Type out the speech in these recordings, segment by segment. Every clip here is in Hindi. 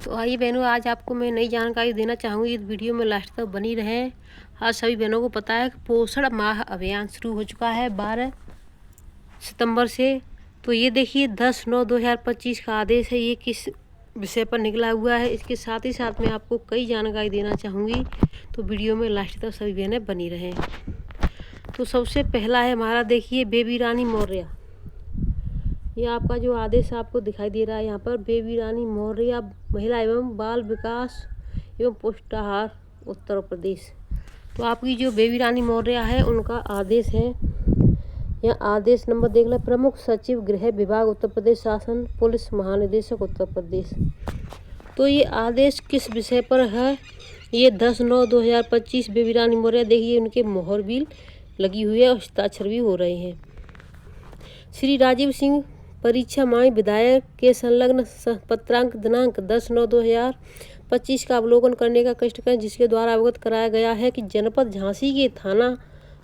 तो आइए बहनों, आज आपको मैं नई जानकारी देना चाहूँगी। इस वीडियो में लास्ट तक बनी रहें। आज सभी बहनों को पता है कि पोषण माह अभियान शुरू हो चुका है 12 सितंबर से। तो ये देखिए 10/9/2025 का आदेश है। ये किस विषय पर निकला हुआ है, इसके साथ ही साथ मैं आपको कई जानकारी देना चाहूँगी। तो वीडियो में लास्ट तक सभी बहनें बनी रहें। तो सबसे पहला है हमारा, देखिए बेबी रानी मौर्य। ये आपका जो आदेश आपको दिखाई दे रहा है यहाँ पर, बेबी रानी मौर्य, महिला एवं बाल विकास एवं पुष्टाहार उत्तर प्रदेश। तो आपकी जो बेबी रानी मौर्य है उनका आदेश है। यह आदेश नंबर देख लें, प्रमुख सचिव गृह विभाग उत्तर प्रदेश शासन, पुलिस महानिदेशक उत्तर प्रदेश। तो ये आदेश किस विषय पर है? ये 10/9/2025 बेबी रानी मौर्य, देखिए उनके मोहर भी लगी हुई है और हस्ताक्षर भी हो रहे हैं। श्री राजीव सिंह परीक्षा माई विधायक के संलग्न पत्रांक दिनांक 10/9/2025 का अवलोकन करने का कष्ट करें, जिसके द्वारा अवगत कराया गया है कि जनपद झांसी के थाना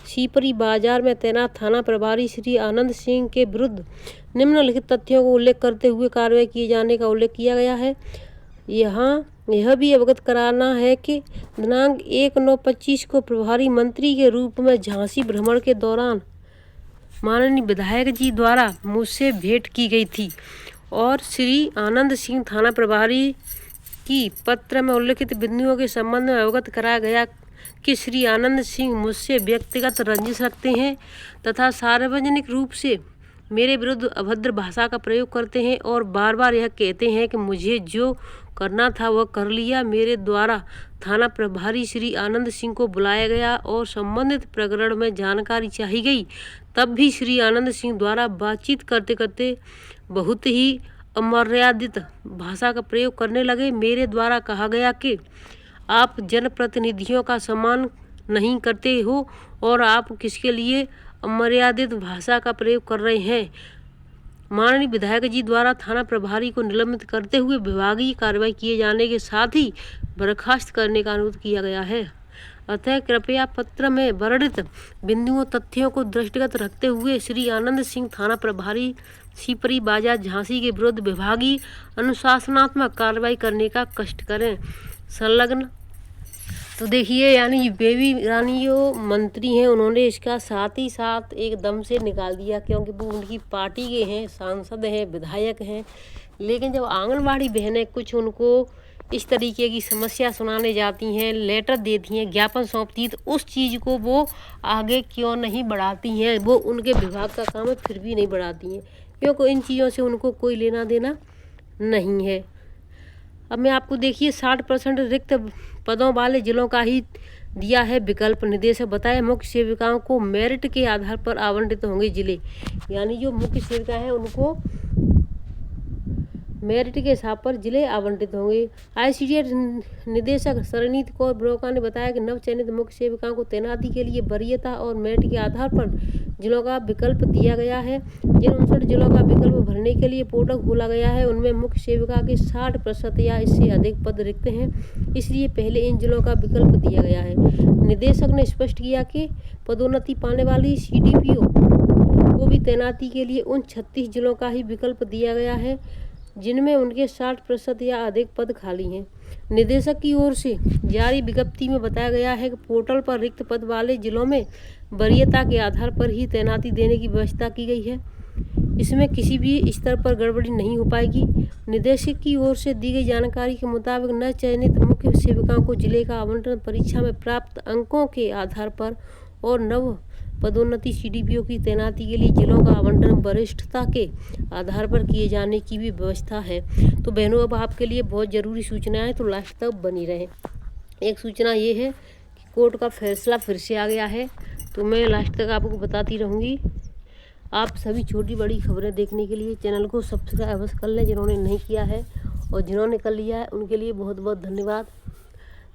सीपरी बाजार में तैनात थाना प्रभारी श्री आनंद सिंह के विरुद्ध निम्नलिखित तथ्यों को उल्लेख करते हुए कार्रवाई किए जाने का उल्लेख किया गया है। यहाँ यह भी अवगत कराना है कि दिनांक 1/9/25 को प्रभारी मंत्री के रूप में झांसी भ्रमण के दौरान माननीय विधायक जी द्वारा मुझसे भेंट की गई थी और श्री आनंद सिंह थाना प्रभारी की पत्र में उल्लिखित बिंदुओं के संबंध में अवगत कराया गया कि श्री आनंद सिंह मुझसे व्यक्तिगत रंजिश रखते हैं तथा सार्वजनिक रूप से मेरे विरुद्ध अभद्र भाषा का प्रयोग करते हैं और बार बार यह कहते हैं कि मुझे जो करना था वह कर लिया। मेरे द्वारा थाना प्रभारी श्री आनंद सिंह को बुलाया गया और संबंधित प्रकरण में जानकारी चाही गई। तब भी श्री आनंद सिंह द्वारा बातचीत करते करते बहुत ही अमर्यादित भाषा का प्रयोग करने लगे। मेरे द्वारा कहा गया कि आप जनप्रतिनिधियों का सम्मान नहीं करते हो और आप किसके लिए अमर्यादित भाषा का प्रयोग कर रहे हैं। माननीय विधायक जी द्वारा थाना प्रभारी को निलंबित करते हुए विभागीय कार्रवाई किए जाने के साथ ही बर्खास्त करने का अनुरोध किया गया है। अतः कृपया पत्र में वर्णित बिंदुओं तथ्यों को दृष्टिगत रखते हुए श्री आनंद सिंह थाना प्रभारी सीपरी बाजार झांसी के विरुद्ध विभागीय अनुशासनात्मक कार्रवाई करने का कष्ट करें। संलग्न। तो देखिए, यानी बेबी रानी जो मंत्री हैं उन्होंने इसका साथ ही साथ एकदम से निकाल दिया, क्योंकि वो उनकी पार्टी के हैं, सांसद हैं, विधायक हैं। लेकिन जब आंगनबाड़ी बहनें कुछ उनको इस तरीके की समस्या सुनाने जाती हैं, लेटर देती हैं, ज्ञापन सौंपती हैं, तो उस चीज़ को वो आगे क्यों नहीं बढ़ाती हैं? वो उनके विभाग का काम है, फिर भी नहीं बढ़ाती हैं, क्योंकि इन चीज़ों से उनको कोई लेना देना नहीं है। अब मैं आपको देखिए 60% रिक्त पदों वाले जिलों का ही दिया है विकल्प। निदेशक बताए मुख्य सेविकाओं को मेरिट के आधार पर आवंटित होंगे जिले, यानी जो मुख्य सेविका हैं उनको मेरिट के हिसाब पर जिले आवंटित होंगे। आईसीडीएस निदेशक शरणीत कौर ब्रोका ने बताया कि नवचयनित मुख्य सेविकाओं को तैनाती के लिए वरीयता और मेरिट के आधार पर जिलों का विकल्प दिया गया है। जिन 59 जिलों का विकल्प भरने के लिए पोर्टल खोला गया है उनमें मुख्य सेविका के 60% या इससे अधिक पद रिक्त हैं, इसलिए पहले इन जिलों का विकल्प दिया गया है। निदेशक ने स्पष्ट किया कि पदोन्नति पाने वाली सीडीपीओ को भी तैनाती के लिए उन 36 जिलों का ही विकल्प दिया गया है जिनमें उनके 60% या अधिक पद खाली हैं। निदेशक की ओर से जारी विज्ञप्ति में बताया गया है कि पोर्टल पर रिक्त पद वाले जिलों में वरीयता के आधार पर ही तैनाती देने की व्यवस्था की गई है। इसमें किसी भी स्तर पर गड़बड़ी नहीं हो पाएगी। निदेशक की ओर से दी गई जानकारी के मुताबिक न चयनित मुख्य सेविकाओं को जिले का आवंटन परीक्षा में प्राप्त अंकों के आधार पर और नव पदोन्नति सीडीपीओ की तैनाती के लिए जिलों का आवंटन वरिष्ठता के आधार पर किए जाने की भी व्यवस्था है। तो बहनों, अब आपके लिए बहुत ज़रूरी सूचना है, तो लास्ट तक बनी रहें। एक सूचना ये है कि कोर्ट का फैसला फिर से आ गया है, तो मैं लास्ट तक आपको बताती रहूँगी। आप सभी छोटी बड़ी खबरें देखने के लिए चैनल को सब्सक्राइब अवश्य कर लें जिन्होंने नहीं किया है, और जिन्होंने कर लिया है उनके लिए बहुत बहुत धन्यवाद।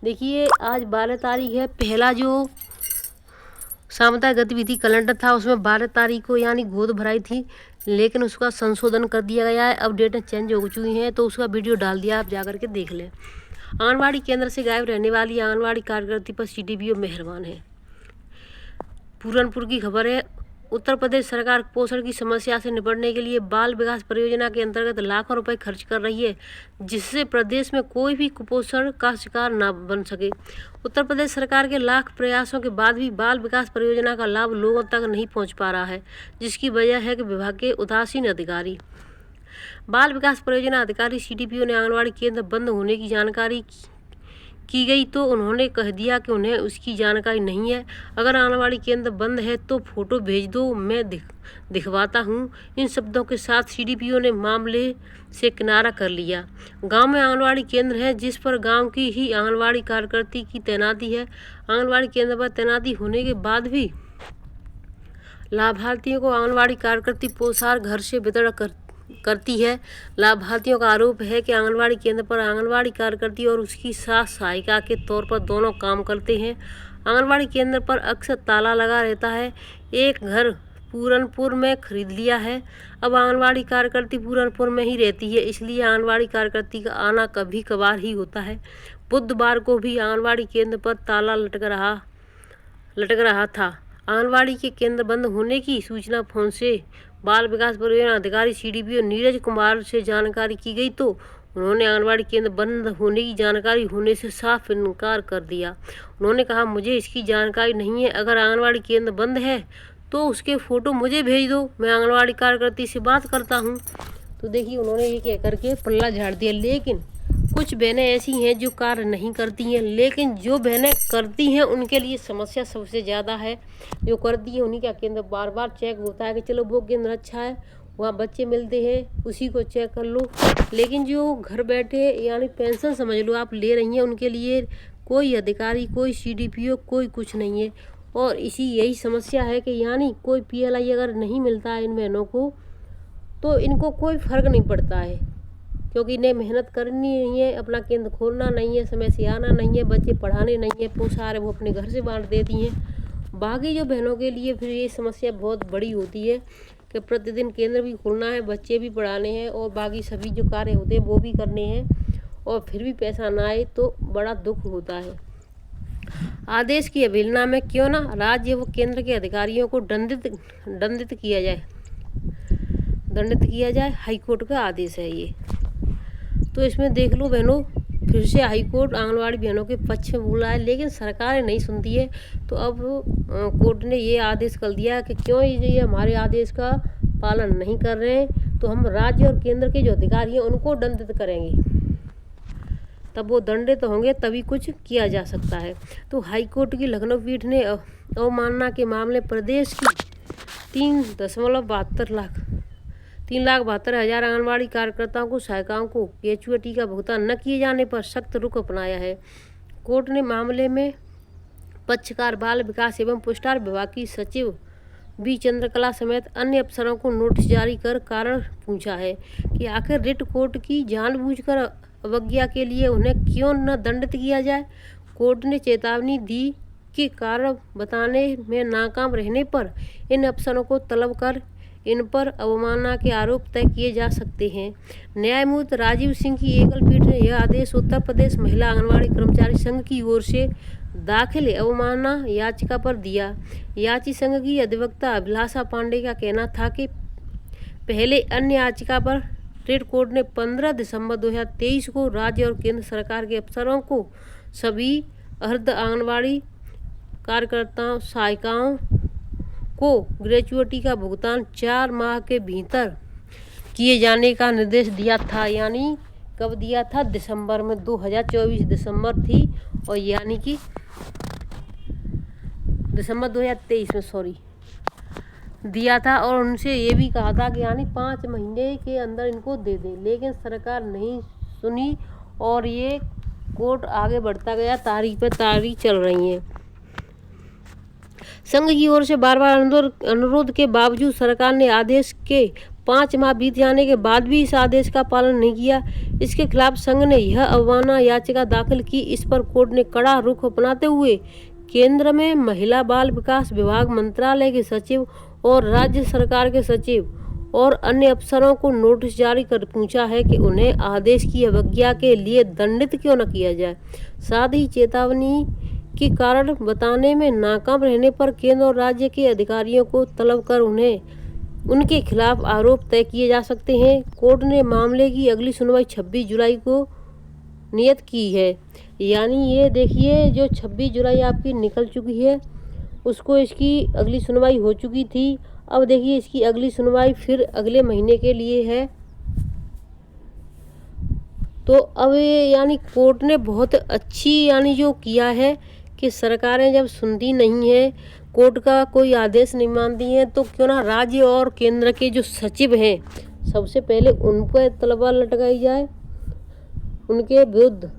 देखिए, आज 12 तारीख है। पहला जो सामुदायिक गतिविधि कैलेंडर था उसमें 12 तारीख को यानी गोद भराई थी, लेकिन उसका संशोधन कर दिया गया है। अब डेटें चेंज हो चुकी हैं, तो उसका वीडियो डाल दिया, आप जाकर के देख लें। आंगनबाड़ी केंद्र से गायब रहने वाली आंगनबाड़ी कार्यकर्ती पर सीडीपीओ मेहरबान है। पूरनपुर की खबर है। उत्तर प्रदेश सरकार कुपोषण की समस्या से निपटने के लिए बाल विकास परियोजना के अंतर्गत लाखों रुपए खर्च कर रही है, जिससे प्रदेश में कोई भी कुपोषण का शिकार न बन सके। उत्तर प्रदेश सरकार के लाख प्रयासों के बाद भी बाल विकास परियोजना का लाभ लोगों तक नहीं पहुंच पा रहा है, जिसकी वजह है कि विभाग के उदासीन अधिकारी। बाल विकास परियोजना अधिकारी CDPO ने आंगनबाड़ी केंद्र बंद होने की जानकारी की गई तो उन्होंने कह दिया कि उन्हें उसकी जानकारी नहीं है। अगर आंगनबाड़ी केंद्र बंद है तो फोटो भेज दो, मैं दिखवाता हूँ। इन शब्दों के साथ CDPO ने मामले से किनारा कर लिया। गांव में आंगनबाड़ी केंद्र है जिस पर गांव की ही आंगनबाड़ी कार्यकर्ती की तैनाती है। आंगनबाड़ी केंद्र पर तैनाती होने के बाद भी लाभार्थियों को आंगनबाड़ी कार्यकर्ती पोषाहार घर से वितरण करती है। लाभार्थियों का आरोप है कि आंगनबाड़ी केंद्र पर आंगनबाड़ी कार्यकर्ती और उसकी सास सहायिका के तौर पर दोनों काम करते हैं। आंगनबाड़ी केंद्र पर अक्सर ताला लगा रहता है। एक घर पूरनपुर में खरीद लिया है। अब आंगनबाड़ी कार्यकर्ती पूरनपुर में ही रहती है, इसलिए आंगनबाड़ी कार्यकर्ती का आना कभी कभार ही होता है। बुधवार को भी आंगनबाड़ी केंद्र पर ताला लटक रहा था। आंगनबाड़ी के केंद्र बंद होने की सूचना फोन से बाल विकास परियोजना अधिकारी CDPO नीरज कुमार से जानकारी की गई तो उन्होंने आंगनबाड़ी केंद्र बंद होने की जानकारी होने से साफ इनकार कर दिया। उन्होंने कहा, मुझे इसकी जानकारी नहीं है। अगर आंगनबाड़ी केंद्र बंद है तो उसके फ़ोटो मुझे भेज दो, मैं आंगनबाड़ी कार्यकर्ती से बात करता हूँ। तो देखिए, उन्होंने ये कह करके पल्ला झाड़ दिया। लेकिन कुछ बहनें ऐसी हैं जो कार्य नहीं करती हैं, लेकिन जो बहनें करती हैं उनके लिए समस्या सबसे ज़्यादा है। जो करती हैं उन्हीं का केंद्र बार बार चेक होता है कि चलो वो केंद्र अच्छा है, वहाँ बच्चे मिलते हैं, उसी को चेक कर लो। लेकिन जो घर बैठे यानी पेंशन समझ लो आप ले रही हैं, उनके लिए कोई अधिकारी, कोई CDPO, कोई कुछ नहीं है। और यही समस्या है कि यानी कोई PLI अगर नहीं मिलता है इन बहनों को तो इनको कोई फ़र्क नहीं पड़ता है, क्योंकि इन्हें मेहनत करनी नहीं है, अपना केंद्र खोलना नहीं है, समय से आना नहीं है, बच्चे पढ़ाने नहीं है, पोषाहार वो अपने घर से बांट देती हैं। बाकी जो बहनों के लिए फिर ये समस्या बहुत बड़ी होती है कि प्रतिदिन केंद्र भी खोलना है, बच्चे भी पढ़ाने हैं और बाकी सभी जो कार्य होते हैं वो भी करने हैं, और फिर भी पैसा ना आए तो बड़ा दुख होता है। आदेश की अवहेलना में क्यों ना राज्य व केंद्र के अधिकारियों को दंडित किया जाए, हाईकोर्ट का आदेश है ये। तो इसमें देख लो बहनों, फिर से हाईकोर्ट आंगनबाड़ी बहनों के पक्ष में बोला है, लेकिन सरकार नहीं सुनती है। तो अब कोर्ट ने ये आदेश कर दिया कि क्यों ये हमारे आदेश का पालन नहीं कर रहे हैं, तो हम राज्य और केंद्र के जो अधिकारी हैं उनको दंडित करेंगे। तब वो दंडित होंगे तभी कुछ किया जा सकता है। तो हाईकोर्ट की लखनऊ पीठ ने अवमानना के मामले प्रदेश की 3,72,000 आंगनबाड़ी कार्यकर्ताओं को सहायिकाओं को केचुएटी का भुगतान न किए जाने पर सख्त रुख अपनाया है। कोर्ट ने मामले में पक्षकार बाल विकास एवं पुष्टार विभाग की सचिव B चंद्रकला समेत अन्य अफसरों को नोटिस जारी कर कारण पूछा है कि आखिर रिट कोर्ट की जानबूझकर अवज्ञा के लिए उन्हें क्यों न दंडित किया जाए। कोर्ट ने चेतावनी दी कि कारण बताने में नाकाम रहने पर इन अफसरों को तलब कर इन पर अवमानना के आरोप तय किए जा सकते हैं। न्यायमूर्ति राजीव सिंह की एकल पीठ ने यह आदेश उत्तर प्रदेश महिला आंगनबाड़ी कर्मचारी संघ की ओर से दाखिल अवमानना याचिका पर दिया। याची संघ की अधिवक्ता अभिलाषा पांडे का कहना था कि पहले अन्य याचिका पर रिट कोर्ट ने 15 दिसंबर 2023 को राज्य और केंद्र सरकार के अफसरों को सभी अर्ध आंगनबाड़ी कार्यकर्ताओं सहायिकाओं को ग्रेचुइटी का भुगतान 4 माह के भीतर किए जाने का निर्देश दिया था। यानी कब दिया था? दिसंबर में, 2024 दिसंबर थी, और यानी कि दिसंबर 2023 में दिया था। और उनसे ये भी कहा था कि यानी 5 महीने के अंदर इनको दे दें, लेकिन सरकार नहीं सुनी और ये कोर्ट आगे बढ़ता गया, तारीख पे तारीख चल रही है। संघ की ओर से बार बार अनुरोध के बावजूद सरकार ने आदेश के 5 माह बीत जाने के बाद भी इस आदेश का पालन नहीं किया। इसके खिलाफ संघ ने यह अवमानना याचिका दाखिल की। इस पर कोर्ट ने कड़ा रुख अपनाते हुए केंद्र में महिला बाल विकास विभाग मंत्रालय के सचिव और राज्य सरकार के सचिव और अन्य अफसरों को नोटिस जारी कर पूछा है कि उन्हें आदेश की अवज्ञा के लिए दंडित क्यों न किया जाए। साथ ही चेतावनी के कारण बताने में नाकाम रहने पर केंद्र और राज्य के अधिकारियों को तलब कर उनके खिलाफ आरोप तय किए जा सकते हैं। कोर्ट ने मामले की अगली सुनवाई 26 जुलाई को नियत की है। यानी ये देखिए, जो 26 जुलाई आपकी निकल चुकी है, उसको इसकी अगली सुनवाई हो चुकी थी। अब देखिए, इसकी अगली सुनवाई फिर अगले महीने के लिए है। तो अब ये यानी कोर्ट ने बहुत अच्छी यानी जो किया है कि सरकारें जब सुनती नहीं है, कोर्ट का कोई आदेश नहीं मानती हैं, तो क्यों ना राज्य और केंद्र के जो सचिव हैं, सबसे पहले उन पर तलवार लटकाई जाए, उनके विरुद्ध।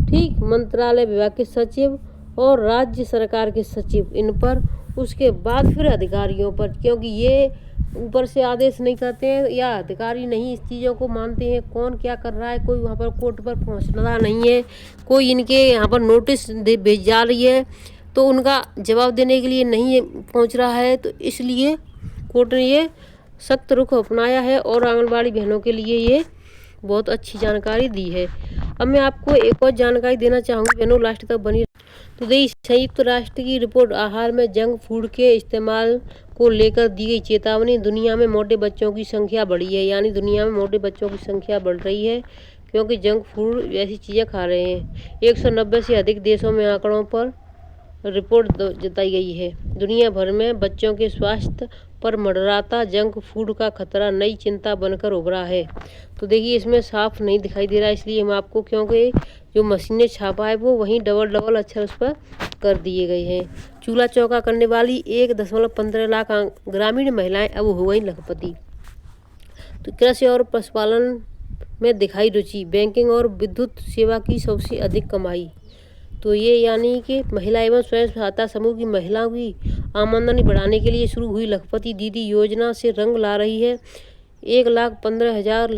ठीक, मंत्रालय विभाग के सचिव और राज्य सरकार के सचिव, इन पर, उसके बाद फिर अधिकारियों पर, क्योंकि ये ऊपर से आदेश नहीं करते हैं या अधिकारी नहीं इस चीज़ों को मानते हैं। कौन क्या कर रहा है, कोई वहाँ पर कोर्ट पर पहुँचना नहीं है, कोई इनके यहाँ पर नोटिस भेज जा रही है तो उनका जवाब देने के लिए नहीं पहुँच रहा है। तो इसलिए कोर्ट ने ये सख्त रुख अपनाया है और आंगनबाड़ी बहनों के लिए ये बहुत अच्छी जानकारी दी है। अब मैं आपको एक और जानकारी देना चाहूँगी, बहनों लास्ट तक बनी। तो देखिए, संयुक्त राष्ट्र की रिपोर्ट आहार में जंक फूड के इस्तेमाल को लेकर दी गई चेतावनी। दुनिया में मोटे बच्चों की संख्या बढ़ी है, यानी दुनिया में मोटे बच्चों की संख्या बढ़ रही है क्योंकि जंक फूड जैसी चीज़ें खा रहे हैं। 190 से अधिक देशों में आंकड़ों पर रिपोर्ट जताई गई है। दुनिया भर में बच्चों के स्वास्थ्य पर मंडराता जंक फूड का खतरा नई चिंता बनकर उभरा है। तो देखिए, इसमें साफ नहीं दिखाई दे रहा है, इसलिए हम आपको, क्योंकि जो मशीन ने छापा है वो वहीं डबल अक्षर उस पर कर दिए गए हैं। चूल्हा चौका करने वाली 1.15 लाख ग्रामीण महिलाएं अब हो गई लखपति। तो कृषि और पशुपालन में दिखाई रुचि, बैंकिंग और विद्युत सेवा की सबसे अधिक कमाई। तो ये यानी कि महिला एवं स्वयं सहायता समूह की महिलाओं की आमदनी बढ़ाने के लिए शुरू हुई लखपति दीदी योजना से रंग ला रही है। 1,15,000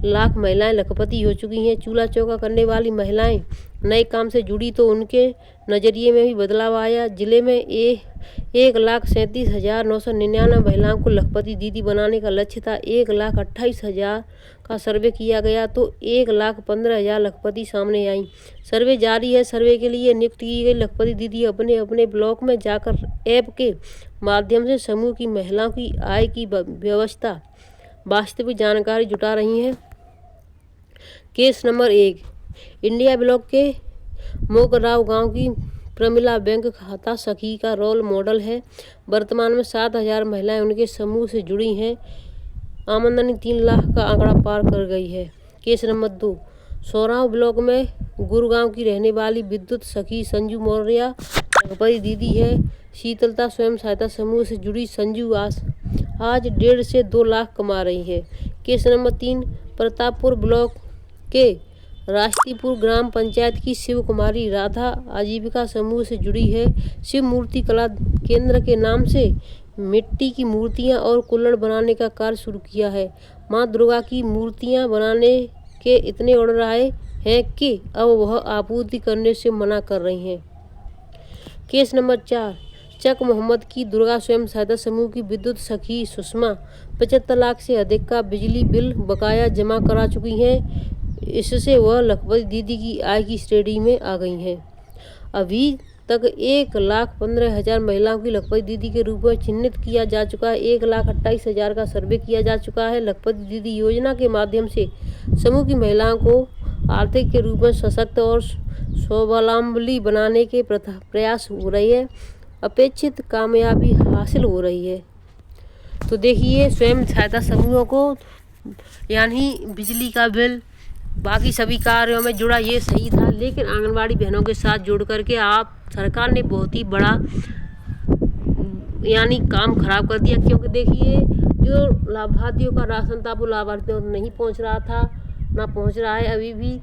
लाख महिलाएं लखपति हो चुकी हैं। चूल्हा चौका करने वाली महिलाएं नए काम से जुड़ी तो उनके नज़रिए में भी बदलाव आया। जिले में 1,37,999 महिलाओं को लखपति दीदी बनाने का लक्ष्य था। 1,28,000 का सर्वे किया गया तो 1,15,000 लखपति सामने आई। सर्वे जारी है। सर्वे के लिए नियुक्त की गई लखपति दीदी अपने अपने ब्लॉक में जाकर ऐप के माध्यम से समूह की महिलाओं की आय की व्यवस्था वास्तविक जानकारी जुटा रही हैं। केस नंबर 1, इंडिया ब्लॉक के मोगराव गांव की प्रमिला बैंक खाता सखी का रोल मॉडल है। वर्तमान में 7,000 महिलाएं उनके समूह से जुड़ी हैं। आमदनी 3 लाख का आंकड़ा पार कर गई है। केस नंबर 2, सोराव ब्लॉक में गुरुगांव की रहने वाली विद्युत सखी संजू मौर्य लखपति दीदी है। शीतलता स्वयं सहायता समूह से जुड़ी संजू आज 1.5 से 2 लाख कमा रही है। केस नंबर 3, प्रतापपुर ब्लॉक के राष्ट्रीयपुर ग्राम पंचायत की शिव कुमारी राधा आजीविका समूह से जुड़ी है। शिव मूर्ति कला केंद्र के नाम से मिट्टी की मूर्तियां और कुल्हड़ बनाने का कार्य शुरू किया है। मां दुर्गा की मूर्तियां बनाने के इतने ऑर्डर आए हैं कि अब वह आपूर्ति करने से मना कर रही हैं। केस नंबर 4, चक मोहम्मद की दुर्गा स्वयं सहायता समूह की विद्युत सखी सुषमा 75 लाख से अधिक का बिजली बिल बकाया जमा करा चुकी हैं। इससे वह लखपति दीदी की आय की श्रेणी में आ गई हैं। अभी तक 1,15,000 महिलाओं की लखपति दीदी के रूप में चिन्हित किया जा चुका है। 1,28,000 का सर्वे किया जा चुका है। लखपति दीदी योजना के माध्यम से समूह की महिलाओं को आर्थिक के रूप में सशक्त और स्वावलंबी बनाने के प्रयास हो रही है। अपेक्षित कामयाबी हासिल हो रही है। तो देखिए, स्वयं सहायता समूहों को यानी बिजली का बिल, बाकी सभी कार्यों में जुड़ा ये सही था, लेकिन आंगनबाड़ी बहनों के साथ जुड़ करके आप सरकार ने बहुत ही बड़ा यानी काम खराब कर दिया। क्योंकि देखिए, जो लाभार्थियों का राशन था वो लाभार्थियों तक नहीं पहुंच रहा था, ना पहुंच रहा है अभी भी।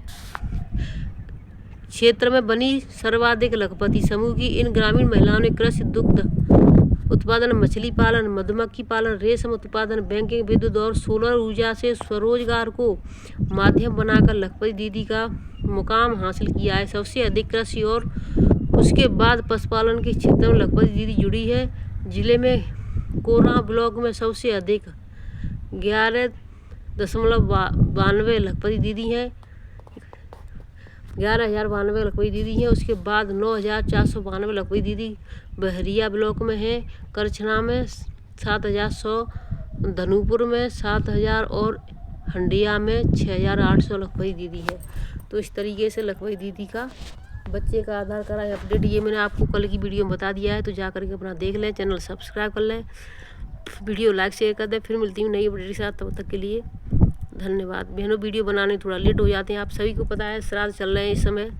क्षेत्र में बनी सर्वाधिक लखपति समूह की इन ग्रामीण महिलाओं ने कृषि, दुग्ध उत्पादन, मछली पालन, मधुमक्खी पालन, रेशम उत्पादन, बैंकिंग, विद्युत और सोलर ऊर्जा से स्वरोजगार को माध्यम बनाकर लखपति दीदी का मुकाम हासिल किया है। सबसे अधिक कृषि और उसके बाद पशुपालन के क्षेत्र में लखपति दीदी जुड़ी है। जिले में कोरा ब्लॉक में सबसे अधिक 11.92 लखपति दीदी हैं। 11,092 लखपति दीदी हैं। उसके बाद 9,492 लखपति दीदी बहरिया ब्लॉक में है, करछना में 7,100, धनुपुर में 7,000 और हंडिया में 6,800 लखपति दीदी है। तो इस तरीके से लखपति दीदी का बच्चे का आधार कार्ड अपडेट ये मैंने आपको कल की वीडियो में बता दिया है। तो जा करके अपना देख लें, चैनल सब्सक्राइब कर लें, वीडियो लाइक शेयर कर दें। फिर मिलती हूँ नई अपडेट के साथ, तब तक के लिए धन्यवाद। बहनों वीडियो बनाने थोड़ा लेट हो जाते हैं, आप सभी को पता है, श्राद्ध चल रहे हैं इस समय।